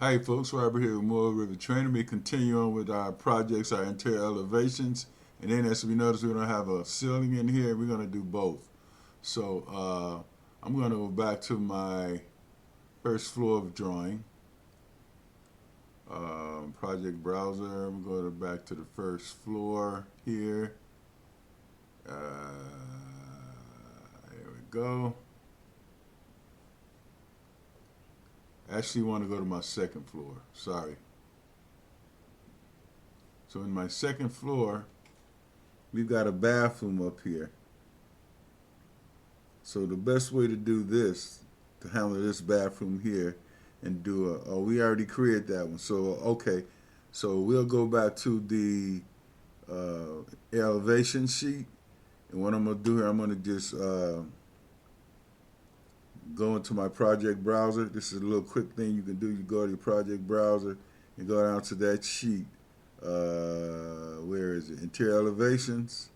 Hi folks, Robert here with more Revit Training. We continue on with our projects, our interior elevations, and then as we notice, we're gonna have a ceiling in here. We're gonna do both. So I'm gonna go back to my first floor of drawing. Project browser. I'm going back to the first floor here. Uh, there we go. Actually, want to go to my second floor. Sorry. So in my second floor, we've got a bathroom up here. So the best way to do this, to handle this bathroom here, and do a, oh, we already created that one. So okay, so we'll go back to the elevation sheet, and what I'm gonna do here, I'm gonna just go into my project browser. This is a little quick thing you can do. You go to your project browser and go down to that sheet. Where is it? Interior elevations.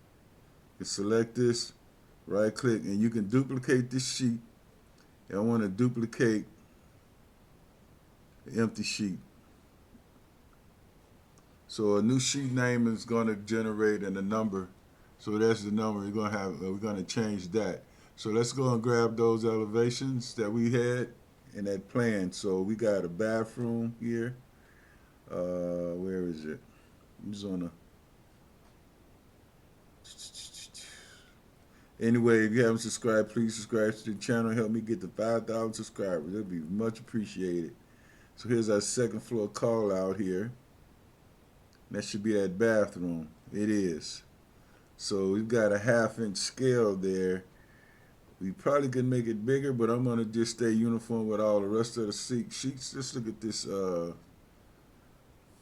You select this, right click, and you can duplicate this sheet. And I want to duplicate the empty sheet. So a new sheet name is going to generate and a number. So that's the number we're going to have. We're going to change that. So let's go and grab those elevations that we had in that plan. So we got a bathroom here. Where is it? I'm just on a. Anyway, if you haven't subscribed, please subscribe to the channel. Help me get to 5,000 subscribers. It'll be much appreciated. So here's our second floor call out here. That should be that bathroom. It is. So we've got a 1/2 inch scale there. We probably could make it bigger, but I'm going to just stay uniform with all the rest of the sheets. Let's look at this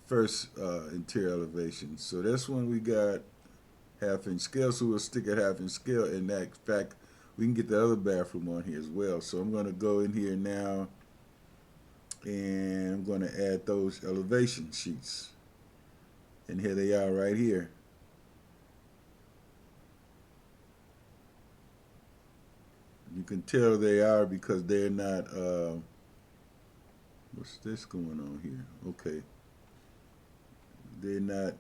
first interior elevation. So this one we got 1/2 inch scale, so we'll stick at 1/2 inch scale. In that fact, we can get the other bathroom on here as well. So I'm going to go in here now, and I'm going to add those elevation sheets. And here they are right here. You can tell they are because they're not, what's this going on here? Okay. They're not,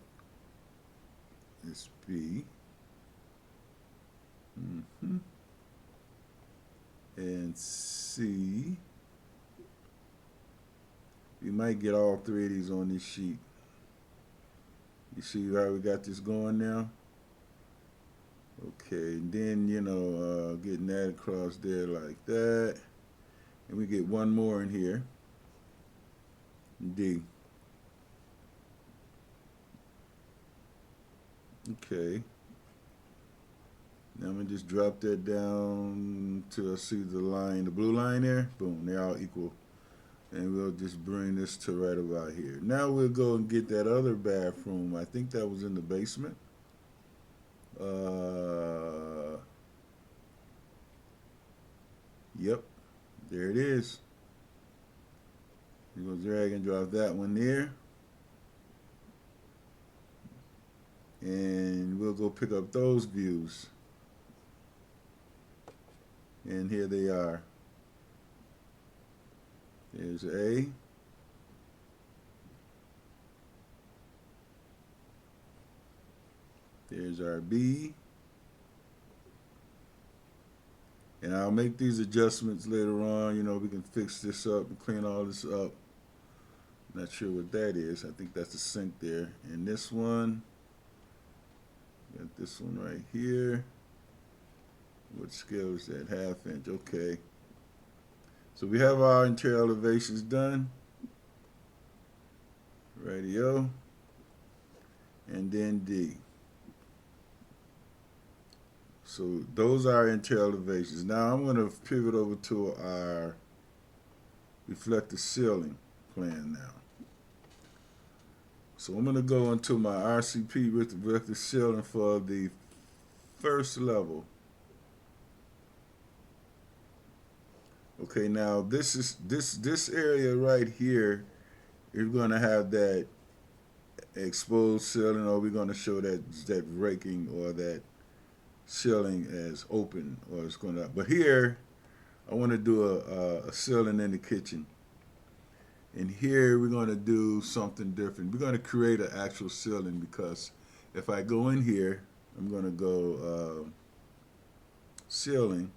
it's B. And C. You might get all three of these on this sheet. You see how we got this going now? Okay, and then, getting that across there like that. And we get one more in here. D. Okay. Now I'm going to just drop that down till I see the line, the blue line there. Boom, they're all equal. And we'll just bring this to right about here. Now we'll go and get that other bathroom. I think that was in the basement. Yep, there it is. You're going to drag and drop that one there. And we'll go pick up those views. And here they are. There's A. There's our B. And I'll make these adjustments later on. We can fix this up and clean all this up. Not sure what that is. I think that's the sink there. And this one, got this one right here. What scale is that? 1/2 inch. Okay. So we have our interior elevations done. Radio. And then D. So those are interior elevations. Now I'm going to pivot over to our reflective ceiling plan now. So I'm going to go into my RCP with the reflective ceiling for the first level. Okay, now this area right here is going to have that exposed ceiling, or we're going to show that raking or that ceiling as open, or it's going to. But here, I want to do a ceiling in the kitchen, And here we're going to do something different. We're going to create an actual ceiling, because if I go in here, I'm going to go ceiling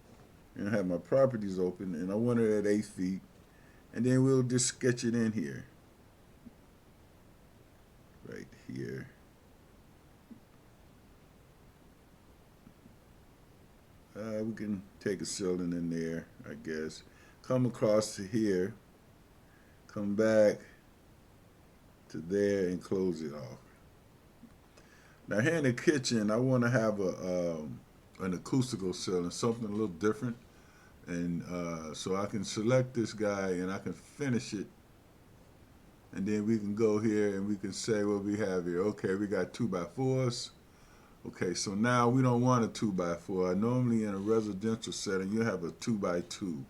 and have my properties open, and I want it at 8 feet, and then we'll just sketch it in here, right here. We can take a ceiling in there, I guess. Come across to here, come back to there, and close it off. Now here in the kitchen, I want to have an acoustical ceiling, something a little different. And so I can select this guy and I can finish it. And then we can go here and we can say what we have here. Okay, we got 2x4s. Okay, so now we don't want a 2x4. Normally in a residential setting, you have a 2x2.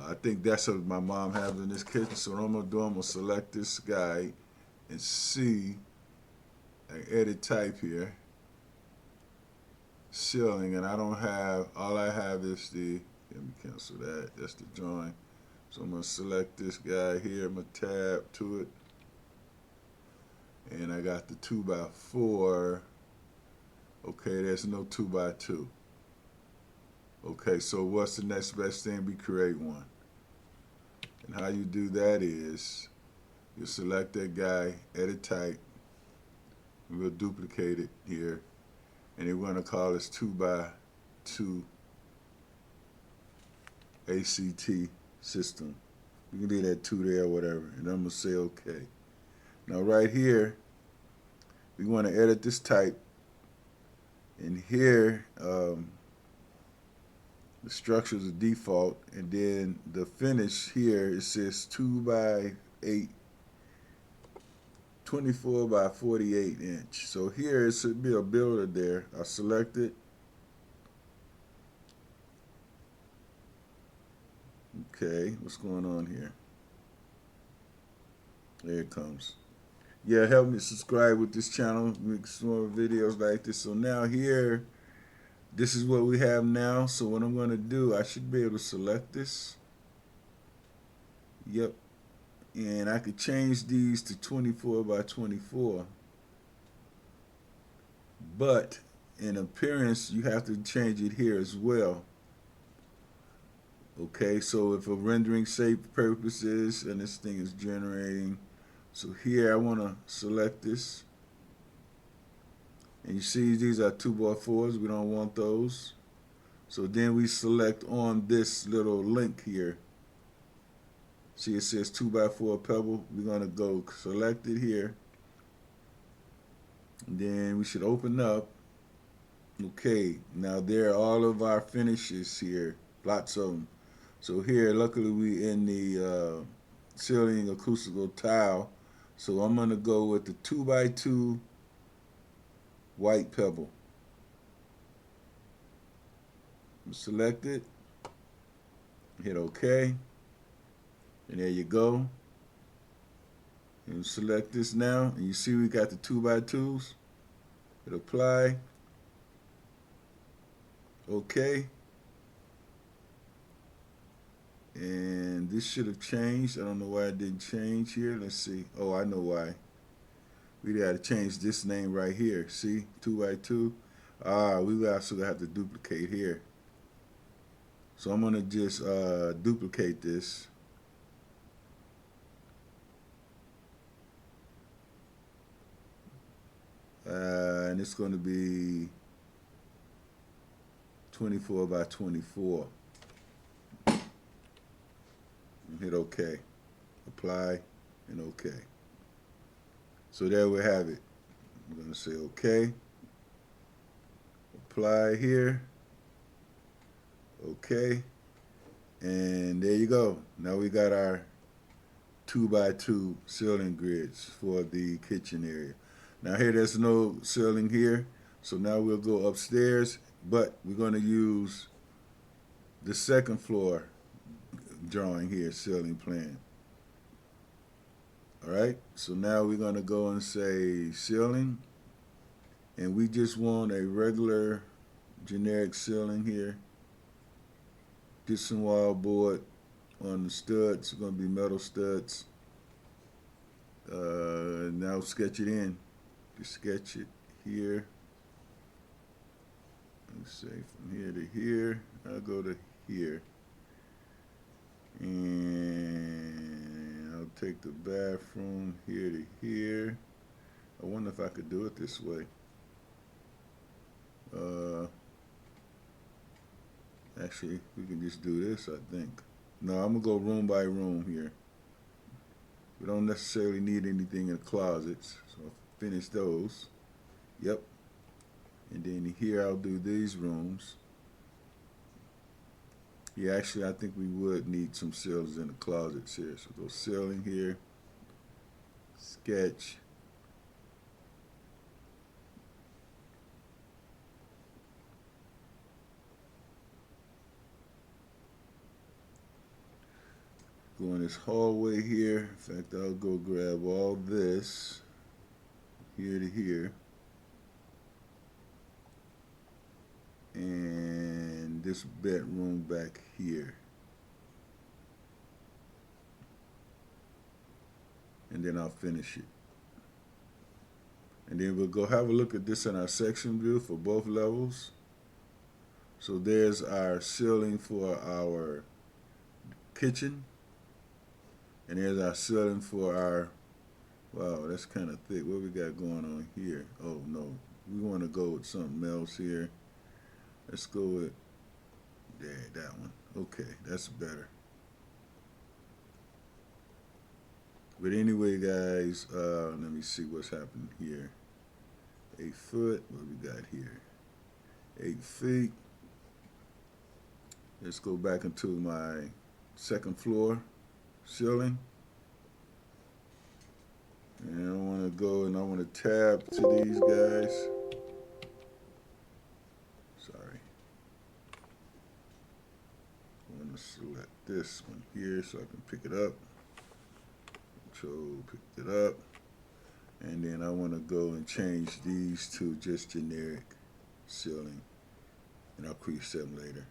I think that's what my mom has in this kitchen. So what I'm going to do, I'm going to select this guy and see, and edit type here, ceiling, and I don't have, all I have is the, let me cancel that, that's the drawing. So I'm going to select this guy here, I'm going to tab to it, and I got the 2x4. Okay, there's no 2x2. Okay, so what's the next best thing? We create one. And how you do that is, you select that guy, edit type, and we'll duplicate it here, and we're going to call this 2x2 ACT system. You can leave that 2 there or whatever, and I'm going to say okay. Now right here, we want to edit this type, and here the structure is a default, and then the finish here, it says 2x8, 24 by 48 inch. So here it should be a builder there. I select it. Okay, what's going on here? There it comes. Yeah, help me subscribe with this channel, make some more videos like this. So now here, this is what we have now. So what I'm going to do, I should be able to select this. Yep. And I could change these to 24 by 24. But in appearance, you have to change it here as well. Okay, so if for rendering sake purposes, and this thing is generating, so here I want to select this. And you see these are 2x4s, we don't want those. So then we select on this little link here. See, it says 2x4 pebble. We're going to go select it here. And then we should open up. Okay, now there are all of our finishes here, lots of them. So here, luckily we in the ceiling acoustical tile. So I'm going to go with the 2x2 white pebble. Select it, hit OK, and there you go. And select this now, and you see we got the 2x2s. Hit apply, OK, and this should have changed. I don't know why it didn't change here. Let's see. Oh, I know why. We got to change this name right here. See, 2x2. We also have to duplicate here. So I'm going to just duplicate this. And it's going to be 24 by 24. And hit OK. Apply and OK. So there we have it. I'm going to say OK. Apply here. OK. And there you go. Now we got our 2x2 ceiling grids for the kitchen area. Now here there's no ceiling here. So now we'll go upstairs, but we're going to use the second floor drawing here, ceiling plan. Alright, so now we're going to go and say ceiling, and we just want a regular generic ceiling here. Get some wall board on the studs, it's going to be metal studs. Now sketch it in. You sketch it here. Let's say from here to here. I'll go to here. And I'll take the bathroom here to here. I wonder if I could do it this way. Actually, we can just do this, I think. No, I'm going to go room by room here. We don't necessarily need anything in the closets, so I'll finish those. Yep. And then here I'll do these rooms. Yeah, actually, I think we would need some ceilings in the closets here. So go ceiling here, sketch. Go in this hallway here. In fact, I'll go grab all this here to here. And this bedroom back here. And then I'll finish it. And then we'll go have a look at this in our section view for both levels. So there's our ceiling for our kitchen. And there's our ceiling for our, wow, that's kind of thick. What we got going on here? Oh, no. We want to go with something else here. Let's go with, there, that one. Okay, that's better. But anyway, guys, let me see what's happening here. 8 foot, what we got here? 8 feet. Let's go back into my second floor ceiling. And I want to go and I want to tab to these guys. Sorry. I want to select this one here so I can pick it up. Control, picked it up. And then I want to go and change these to just generic ceiling. And I'll preset them later.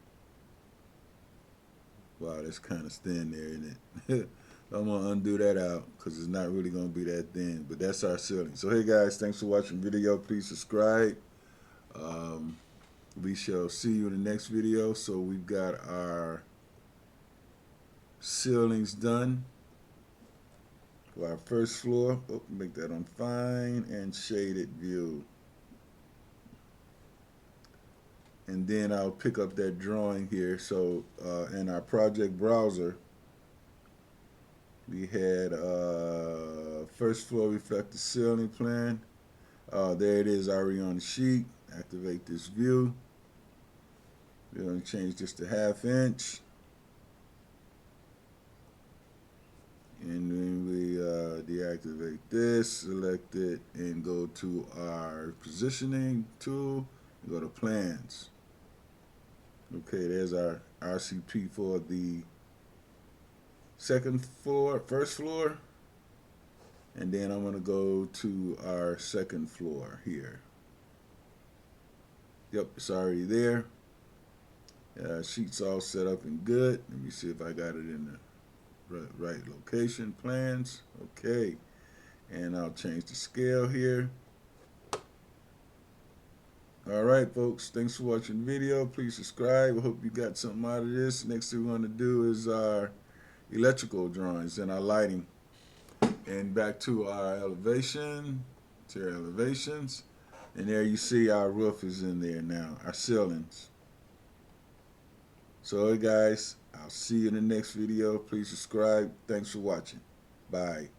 Wow, that's kind of thin there, isn't it? I'm going to undo that out because it's not really going to be that thin. But that's our ceiling. So, hey, guys, thanks for watching the video. Please subscribe. We shall see you in the next video. So, we've got our ceilings done for our first floor. Oh, make that on fine and shaded view. And then I'll pick up that drawing here. So, in our project browser, we had first floor reflective ceiling plan. There it is already on the sheet. Activate this view. We're going to change this to 1/2 inch. And then we deactivate this, select it, and go to our positioning tool and go to plans. Okay, there's our RCP for the first floor, and then I'm going to go to our second floor here. Yep, it's already there. Sheet's all set up and good. Let me see if I got it in the right location. Plans, okay, and I'll change the scale here. Alright, folks, thanks for watching the video. Please subscribe. I hope you got something out of this. Next thing we're going to do is our electrical drawings and our lighting. And back to our elevation, to our elevations. And there you see our roof is in there now, our ceilings. So, hey guys, I'll see you in the next video. Please subscribe. Thanks for watching. Bye.